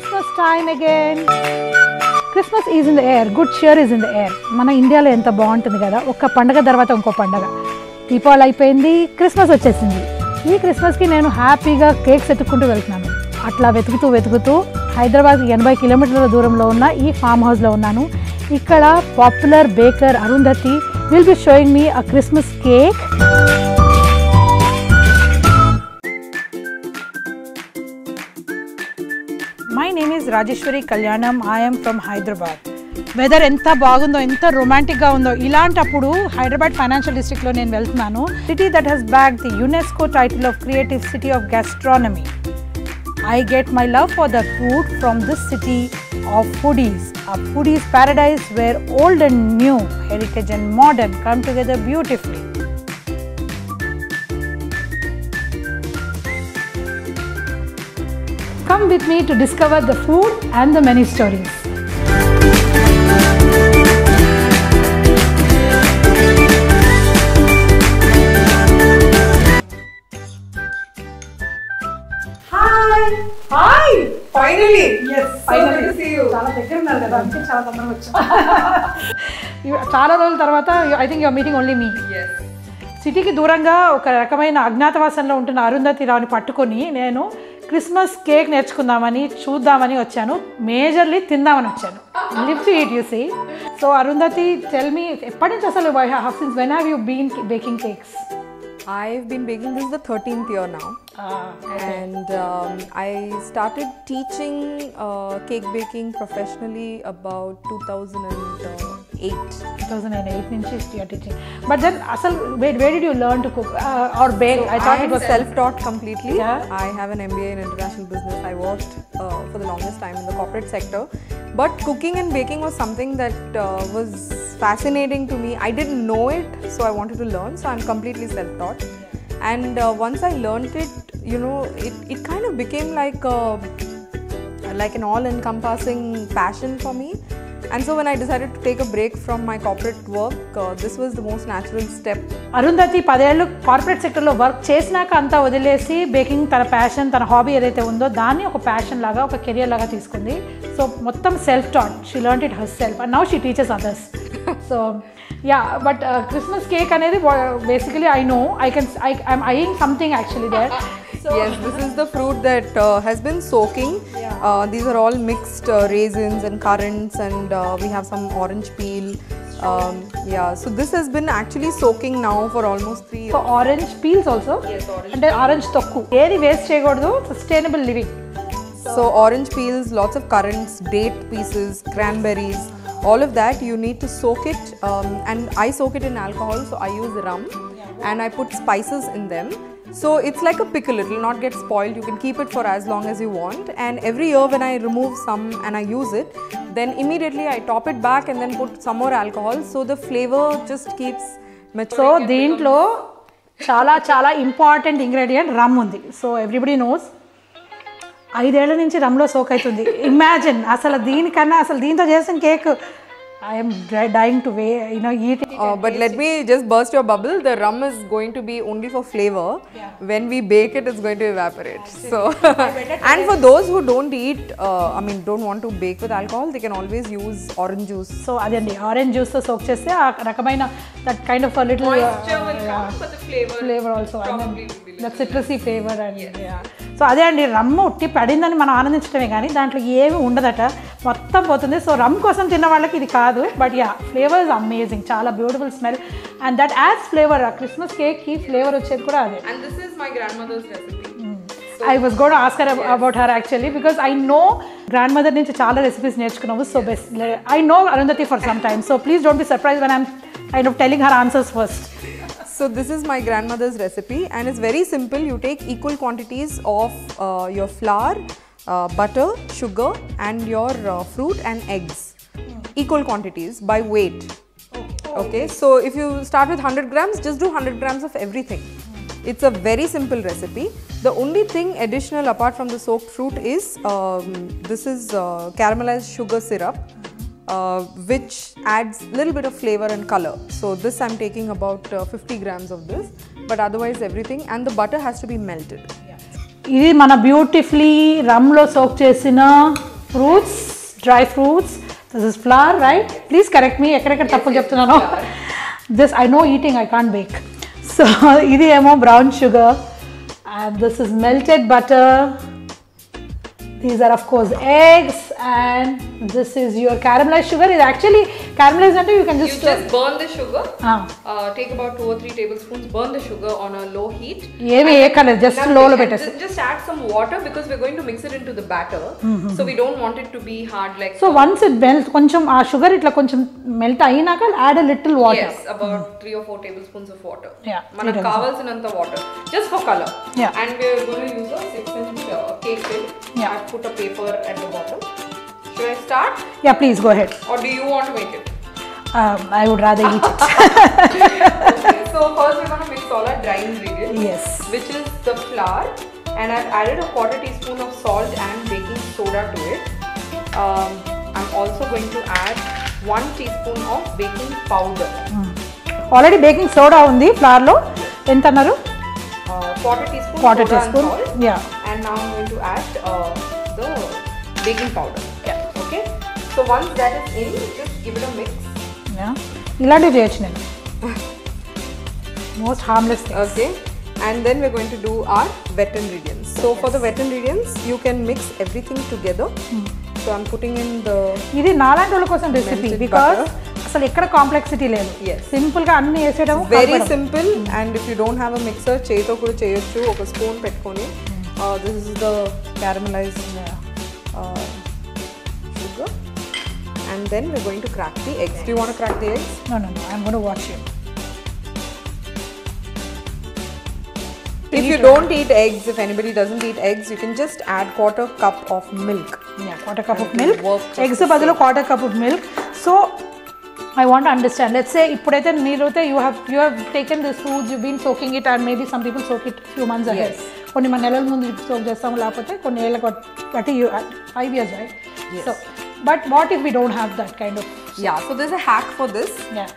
Christmas time again. Christmas is in the air. Good cheer is in the air. మన ఇండియాలో ఎంత బాగుంటుంది కదా, ఒక పండగ తర్వాత ఇంకో పండగ. దీపావళి అయిపోయింది, క్రిస్మస్ వచ్చేసింది. ఈ క్రిస్మస్కి నేను హ్యాపీగా కేక్స్ ఎత్తుక్కుంటూ వెళ్తున్నాను. అట్లా వెతుకుతూ హైదరాబాద్ 80 కిలోమీటర్ల దూరంలో ఉన్న ఈ ఫామ్ హౌస్లో ఉన్నాను. ఇక్కడ popular baker Arundhati will be showing me a Christmas cake. My name is Rajeshwari Kalyanam. I am from Hyderabad. Weather ఎంత బాగుందో, ఎంత రొమాంటిక్గా ఉందో. ఇలాంటప్పుడు హైదరాబాద్ ఫైనాన్షియల్ డిస్ట్రిక్ట్లో నేను వెళ్తున్నాను. City that has bag the UNESCO title of creative city of gastronomy. I get my love for the food from this city of foodies. A foodies paradise where old and new, heritage and modern come together beautifully. Come with me to discover the food and the many stories. Hi! Finally! Yes, finally. So good to see you. చాలా దగ్గర ఉన్నారు కదా, అందుకే చాలా తొందరగా వచ్చా. చాలా రోజుల తర్వాత I think you're meeting only me. Yes. సిటీకి దూరంగా ఒక రకమైన అజ్ఞాతవాసంలో ఉంటున్న అరుంధతి రావుని పట్టుకొని నేను క్రిస్మస్ కేక్ నేర్చుకుందామని చూద్దామని వచ్చాను. మేజర్లీ తిందామని వచ్చాను. Live to eat you see. So Arundhati, tell me, ఎప్పటి నుంచి అసలు since when have you been baking cakes? I've been baking, this is the 13th year now. Okay. And I started teaching cake baking professionally about 2008. 2008 నుంచి you're teaching. But then asal where did you learn to cook or bake? So I thought it was self-taught completely. Yeah. I have an MBA in international business. I worked for the longest time in the corporate sector. But cooking and baking was something that was fascinating to me. I didn't know it, so I wanted to learn. So I'm completely self-taught. And once I learned it, you know, it kind of became like an all-encompassing passion for me. And so when I decided to take a break from my corporate work, this was the most natural step. Arundhati 10 ఏళ్ళు corporate సెక్టర్లో work చేసినాక అంతా వదిలేసి baking తన passion, తన hobby ఏదైతే ఉందో దాన్ని ఒక ప్యాషన్ లాగా, ఒక కెరియర్ లాగా తీసుకుంది. సో మొత్తం self taught, she learned it herself and now she teaches others. So yeah, but Christmas cake అనేది basically I know I'm eyeing something actually there. Yes, this is the fruit that has been soaking. These are all mixed raisins and currants, and we have some orange peel. So this has been actually soaking now for almost 3 years. So orange peels also? Yes, orange. And orange tokku. Eri waste cheyagudadu, sustainable living. So orange peels, lots of currants, date pieces, cranberries, all of that you need to soak it, and I soak it in alcohol, so I use rum and I put spices in them. So it's like a pickle, it will not get spoiled. You can keep it for as long as you want, and every year when I remove some and I use it, then immediately I top it back and then put some more alcohol, so the flavor just keeps maturing. So దీంట్లో చాలా important ingredient రమ్ ఉంది. So everybody knows 5 ఏళ్ల నుంచి రమ్లో soak అవుతుంది. Imagine అసలు దీనికన్నా, అసలు దీంతో చేసిన cake I am dying to eat it. But let me just burst your bubble. The rum is going to be only for flavor. When we bake it, it's going to evaporate. So, and for those who don't eat, don't want to bake with alcohol, they can always use orange juice. So అదండి, orange juice తో soak చేస్తే ఆ రకమైన that kind of little Moisture will come, but the flavor also probably will be that citrusy flavour and so అదే అండి, రమ్ము ఉట్టి పడిందని మనం ఆనందించడమే కానీ దాంట్లో ఏమి ఉండదట, మొత్తం పోతుంది. సో రమ్ కోసం తిన్న వాళ్ళకి ఇది కాదు, but yeah, flavour is amazing, చాలా beautiful smell and that adds flavour. ఆ క్రిస్మస్ కేక్కి ఫ్లేవర్ వచ్చేది కూడా అదే. And this is my grandmother's recipe. I was going to ask her about her actually, because I know grandmother నుంచి చాలా recipes నేర్చుకున్నావు. So best, I know Arundhati for some time, so please don't be surprised when I'm kind of telling her answers first. So this is my grandmother's recipe, and it's very simple. You take equal quantities of your flour, butter, sugar, and your fruit and eggs. Equal quantities by weight. Okay, so if you start with 100 grams, just do 100 grams of everything. It's a very simple recipe. The only thing additional apart from the soaked fruit is this is caramelized sugar syrup, which adds a little bit of flavor and color. So this I'm taking about 50 grams of this, but otherwise everything, and the butter has to be melted. ఇది మన beautifully రమ్లో soak చేసిన fruits, dry fruits. This is flour, right? Please correct me. Ekkadekada tappu cheptunnano. This I know eating, I can't bake. So idi emo brown sugar, and this is melted butter. These are of course eggs, and this is your caramelized sugar. Is actually caramelized until you can just burn the sugar. Take about 2 or 3 tablespoons. Burn the sugar on a low heat. Just low lo pettesi. Just add some water because we're going to mix it into the batter. So we don't want it to be hard like. So once it melts, koncham sugar itla koncham melt ayinaka, add a little water. Yes, about 3 or 4 tablespoons of water. Yeah. Manaku kavalsinanta water, just for color. Yeah. And we're going to use a 6-inch cake tin. Yeah. I've put a paper at the bottom. Should I start? Yeah, please go ahead. Or do you want to make it? I would rather eat it. Okay, so first we're going to mix all our dry ingredients. Yes. Which is the flour, and I've added a 1/4 teaspoon of salt and baking soda to it. I'm also going to add 1 teaspoon of baking powder. Already baking soda undi flour lo. Enta annaru? 1/4 teaspoon. 1/4 teaspoon. And salt. Yeah. And now I'm going to add the baking powder. Yeah. Okay. So once that is in, just give it a mix. Yeah. ఇలాంటివి చేయొచ్చు నేను. Most harmless things. Okay. And then we're going to do our wet ingredients. So for the wet ingredients, you can mix everything together. So I'm putting in the. ఇది నాలాంటి వాళ్ళ కోసం recipe because అసలు ఎక్కడ complexity లేదు. Simple గా అన్ని వేసేయడం. Very simple. And if you don't have a mixer, చేతో కూడా చేయొచ్చు. ఒక స్పూన్ పెట్టుకొని. This is the caramelized sugar. And then we're going to crack the eggs. Do you want to crack the eggs? No. I'm going to watch you. If you don't eat eggs, if anybody doesn't eat eggs, you can just add 1/4 cup of milk. Yeah, 1/4 cup of milk. Eggs బదులు 1/4 cup of milk. So I want to understand. Let's say ఇప్పుడైతే మీరైతే you have taken this food, you've been soaking it, and maybe some people soak it few months ahead. కొన్ని మన నెలల ముందు soak చేస్తాము, లేకపోతే కొన్ని ఏళ్ళ బట్టి 5 years, right? Yes. So, but what if we don't have that kind of? Yeah, so there's a hack for this. Yeah.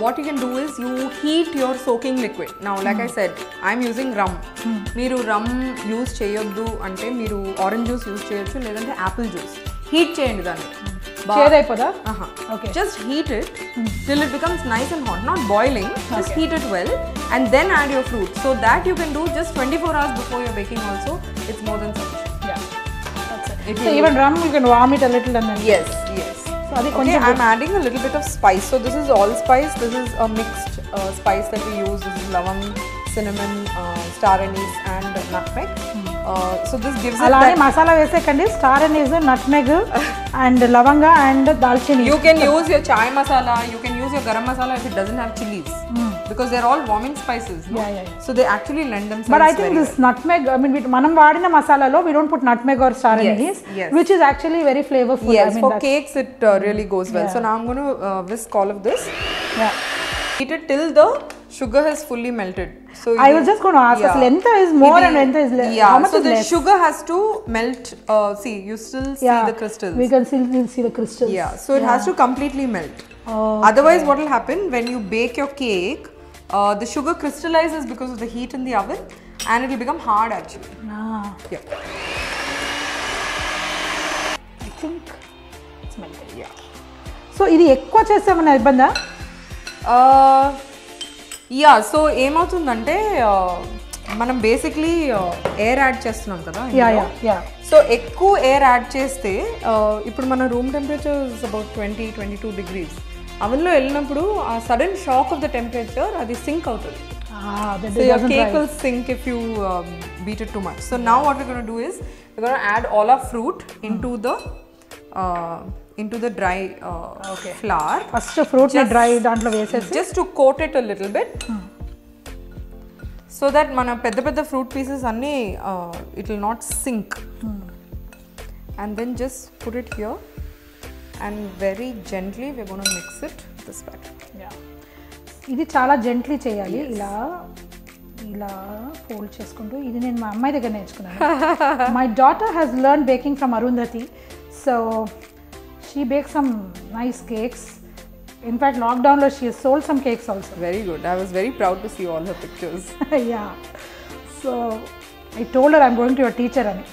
What you can do is you heat your soaking liquid. Now, like I said, I'm using rum. Meeru rum use cheyoddu ante meeru orange juice use cheyochu ledante apple juice. Heat cheyandi danni. చేదైపోదా? Okay. Just heat it till it becomes nice and hot, not boiling. Just heat it well and then add your fruit. So that you can do just 24 hours before you're baking also. It's more than sufficient. Yeah. That's it. So even rum you can warm it a little and then. Yes. So okay, I'm adding a little bit of spice. So this is allspice. This is a mixed spice that we use. This is lavang, cinnamon, star anise and nutmeg. So this gives it that masala vesekandi, star anise, nutmeg and lavanga and dalchini. You can use your chai masala, you can use your garam masala if it doesn't have chilies. Because they're all warming spices. No? Yeah. So they actually lend themselves. But I think this nutmeg, I mean, manam vaadina masala lo we don't put nutmeg or star anise, which is actually very flavorful. Yes, I mean, for cakes it really goes well. So now I'm going to whisk all of this. Yeah. Heat it till the sugar has fully melted. So I was just going to ask, lenta is more and lenta is less. Yeah, how much so is the less? sugar has to melt. See, you still see the crystals. We can still see the crystals. Yeah, so it has to completely melt. Otherwise, what will happen when you bake your cake? The sugar crystallizes because of the heat in the oven, and it will become hard actually. Yeah. I think it's melted. Yeah. So, ఇది ఎక్కువ చేస్తామన్న ఇబ్బందా? Yeah, so ఏమవుతుందంటే మనం basically air add చేస్తున్నాం కదా. So ఎక్కువ air add చేస్తే ఇప్పుడు మన room temperature is about 20-22 degrees. అవన్లో వెళ్ళినప్పుడు ఆ sudden shock of the temperature అది సింక్ అవుతుంది. So your cake will sink if you beat it too much. So now what we're going to do is we're going to add all our fruit into the dry flour. First fruit na dry dantlo vesesi just to coat it a little bit. So that mana pedda fruit pieces anni it will not sink. And then just put it here and very gently we're going to mix it this way. Yeah. ఇది చాలా gently చేయాలి. ఇలా fold చేసుకుంటూ. ఇది నేను మా అమ్మాయి దగ్గర నేర్చుకున్నాను. My daughter has learn baking from Arundhati. So she bake some nice cakes. In fact, lockdown lo she has sold some cakes also. Very good. I was very proud to see all her pictures. Yeah. So I told her I'm going to your teacher ani.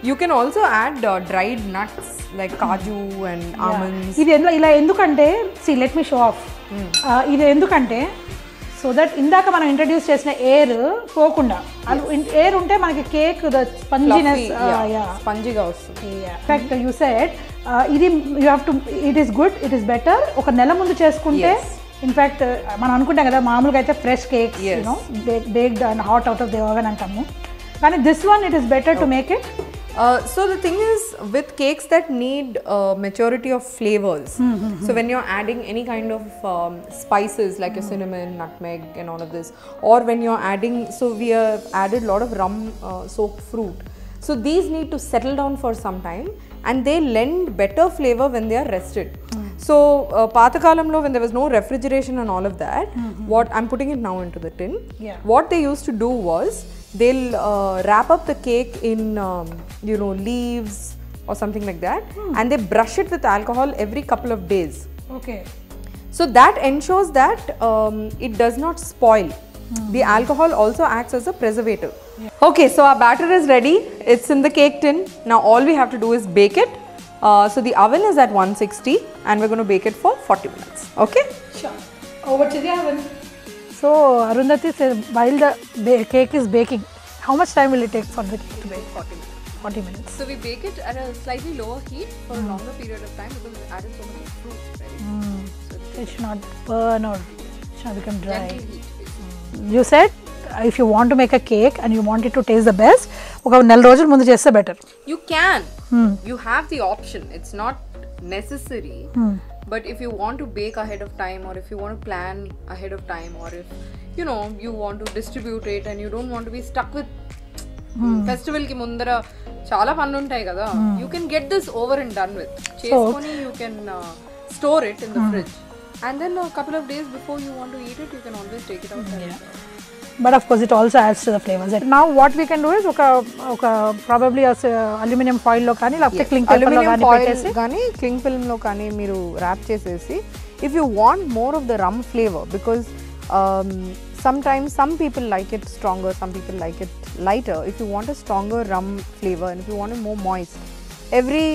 You can also add dried nuts like kaju and almonds. ఇది ఇలా ఎందుకంటే let me show off. ఇది ఎందుకంటే so that ఇందాక మనం introduce చేసిన air పోకుండా air ఉంటే మనకి కేక్ స్పంజినెస్ స్పంజిగా వస్తుంది. ఇన్ఫాక్ట్ యూ సెడ్ ఇది you have to it is good it is better ఒక నెల ముందు చేసుకుంటే ఇన్ఫాక్ట్ మనం అనుకుంటాం కదా మామూలుగా అయితే fresh cakes you know baked and hot out of the oven అంటాము కానీ this one it is better to make it. So the thing is with cakes that need maturity of flavors, so when you're adding any kind of spices like your cinnamon, nutmeg and all of this, or when you're adding, so we have added a lot of rum soaked fruit, so these need to settle down for some time and they lend better flavor when they are rested. So Pathakalamlo, when there was no refrigeration and all of that, what I'm putting it now into the tin, what they used to do was they'll wrap up the cake in leaves or something like that, and they brush it with alcohol every couple of days. Okay. So that ensures that it does not spoil. The alcohol also acts as a preservative. Okay, so our batter is ready. It's in the cake tin. Now all we have to do is bake it. So the oven is at 160 and we're going to bake it for 40 minutes. Okay? Sure. Over to the oven. So Arundhati says while the cake is baking, how much time will it take for the cake to bake? 40 minutes. So we bake it at a slightly lower heat for a longer period of time because we added so much fruit, right? So it should not burn or it should not become dry. Gentle heat, basically. You said if you want to make a cake and you want it to taste the best, oka nel rojulu mundu cheste better. You can. You have the option. It's not necessary. But if you want to bake ahead of time or if you want to plan ahead of time or if you want to distribute it and you don't want to be stuck with festival ki mundara chaala pannu untayi kada, you can get this over and done with. Cheskoni you can store it in the fridge and then a couple of days before you want to eat it you can always take it out and but of course it also adds to the flavors. Now what we can do is oka probably aluminum foil lo kaani lapte cling paper lo kaani pettesi gaani cling film lo kaani meeru wrap chesesi if you want more of the rum flavor because sometimes some people like it stronger, some people like it lighter. If you want a stronger rum flavor and if you want it more moist, every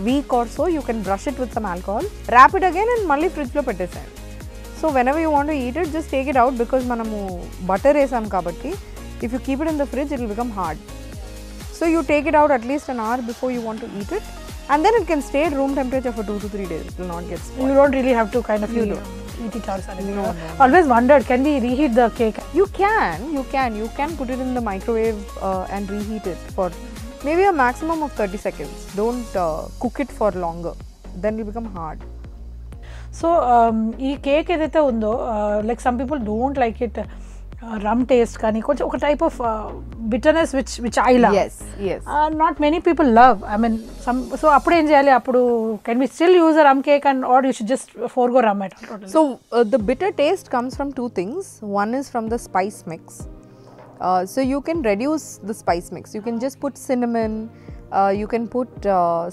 week or so you can brush it with some alcohol, wrap it again and malli fridge lo pettesayandi. So whenever you want to eat it, just take it out because manamu butter esam kabatti if you keep it in the fridge it will become hard. So you take it out at least an hour before you want to eat it and then it can stay at room temperature for 2 to 3 days. It will not get spoiled. You don't really have to kind of eat it or something. No. Always wondered, can we reheat the cake? You can put it in the microwave and reheat it for maybe a maximum of 30 seconds. Don't cook it for longer, then it will become hard. So ఈ cake ఏదైతే ఉందో like some people don't like it rum taste కానీ కొంచెం ఒక type of bitterness which I love not many people love I mean some so అప్పుడు ఏం చేయాలి అప్పుడు can we still use a rum cake and are you should just forgo rum at all? So the bitter taste comes from two things. One is from the spice mix. So you can reduce the spice mix. You can just put cinnamon, you can put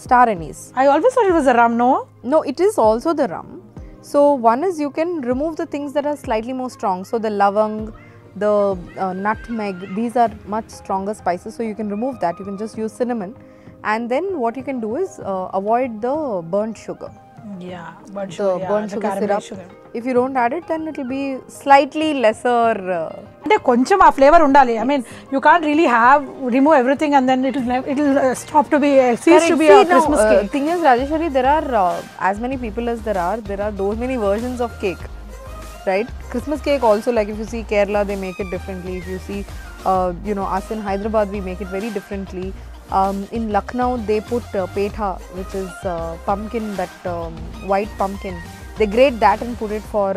star anise. I always thought it was a rum. No, it is also the rum. So one is you can remove the things that are slightly more strong. So the lavang, the nutmeg, these are much stronger spices. So you can remove that. You can just use cinnamon. And then what you can do is avoid the burnt sugar. Yeah, burnt sugar. Burnt sugar syrup. If you don't add it, then it will be slightly lesser. అంటే కొంచెం ఆ flavour ఉండాలి. I mean, you can't really remove everything and then it will stop to be cease to be a Christmas cake. Thing is, Rajeshwari, there are as many people as there are those many versions of cake, right? Christmas cake also, like if you see Kerala, they make it differently. If you see, us in Hyderabad, we make it very differently. In Lucknow, they put petha, which is pumpkin, that white pumpkin. They grate that and put it for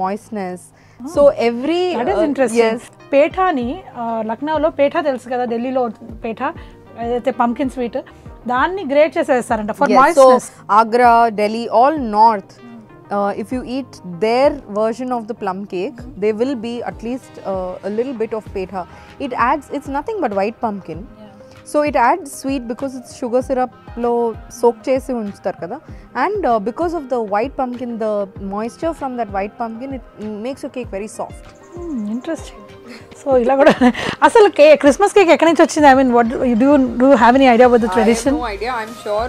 moistness. So every that is interesting. Yes, petha ni Lucknow lo petha telusu kada, Delhi lo petha aithe pumpkin sweet danni grate chesestaranta for moistness. So Agra, Delhi, all north, if you eat their version of the plum cake, there will be at least a little bit of petha. It adds, it's nothing but white pumpkin. So it adds sweet because it's sugar syrup lo soak chesi unchutar kada, and because of the white pumpkin, the moisture from that white pumpkin, it makes your cake very soft. Interesting. So ఇలా కూడా అసలు Christmas cake ఎక్కడి నుంచి వచ్చింది? I mean what do have any idea about the tradition? No idea. I'm sure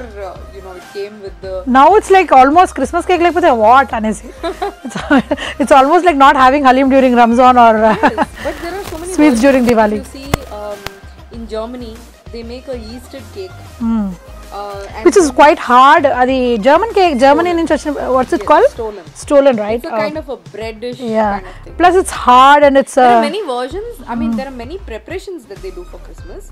it came with the. Now it's like almost Christmas cake లేకపోతే what అనేసి. It's almost like not having halim during Ramzan or But there are so many sweets during Diwali. You see, in Germany, they make a yeasted cake. And Which is quite hard. అది German cake, Germany నుంచి వచ్చిన what's it called? Stollen, right? it's a kind of a breadish Yeah. kind of thing. Plus it's hard and it's There are many versions. I mean, there are many preparations that they do for Christmas.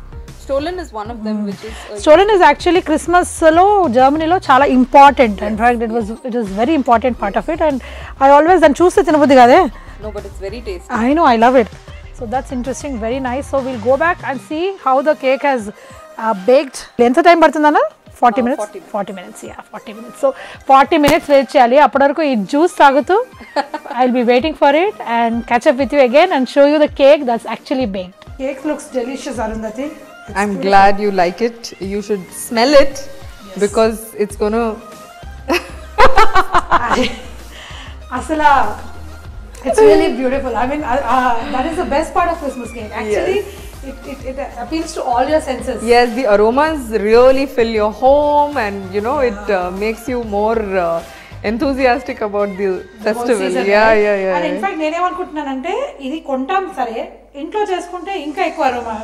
Stollen is one of them, which is. Stollen is actually Christmas లో జర్మనీలో చాలా important. In fact, it was very important part of it, and I always దాన్ని చూస్తే తినబుద్ధి కాదే. No, but it's very tasty. I know, I love it. So that's interesting, very nice. So we'll go back and see how the cake has baked. ఎంత time పడుతుందన్న? 40 minutes? 40 minutes, yeah, 40 minutes. So 40 minutes wait చేయాలి. అప్పటి వరకు ఈ juice తాగుతూ I'll be waiting for it and catch up with you again and show you the cake that's actually baked. Cake looks delicious, Arundhati. I'm glad you like it. You should smell it because it's gonna. Asala, it's really beautiful. I mean, that is the best part of Christmas cake. Actually, it appeals to all your senses. Yes, the aromas really fill your home, and it makes you more enthusiastic about the festival. Season, yeah, right? yeah, yeah. And in fact, నేనేమనుకుంటున్నానంటే ఇది కొంటాం సరే, ఇంట్లో చేసుకుంటే ఇంకా ఎక్కువ aroma.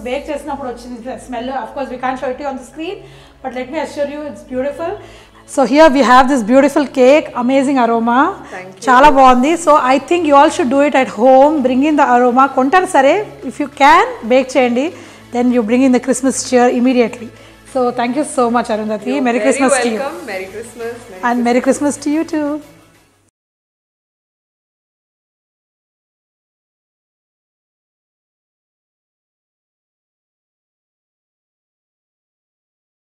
Bake చేసినప్పుడు వచ్చింది smell. Of course, we can't show it on the screen, but let me assure you, it's beautiful. So here we have this beautiful cake, amazing aroma. Thank you. Chala బాగుంది. So I think you all should do it at home. Bring in the aroma. కొంటారు సరే, if you can bake చేయండి, then you bring in the Christmas cheer immediately. So thank you so much, Arundhati. Merry Christmas to you. Merry Christmas. And Merry Christmas to you too.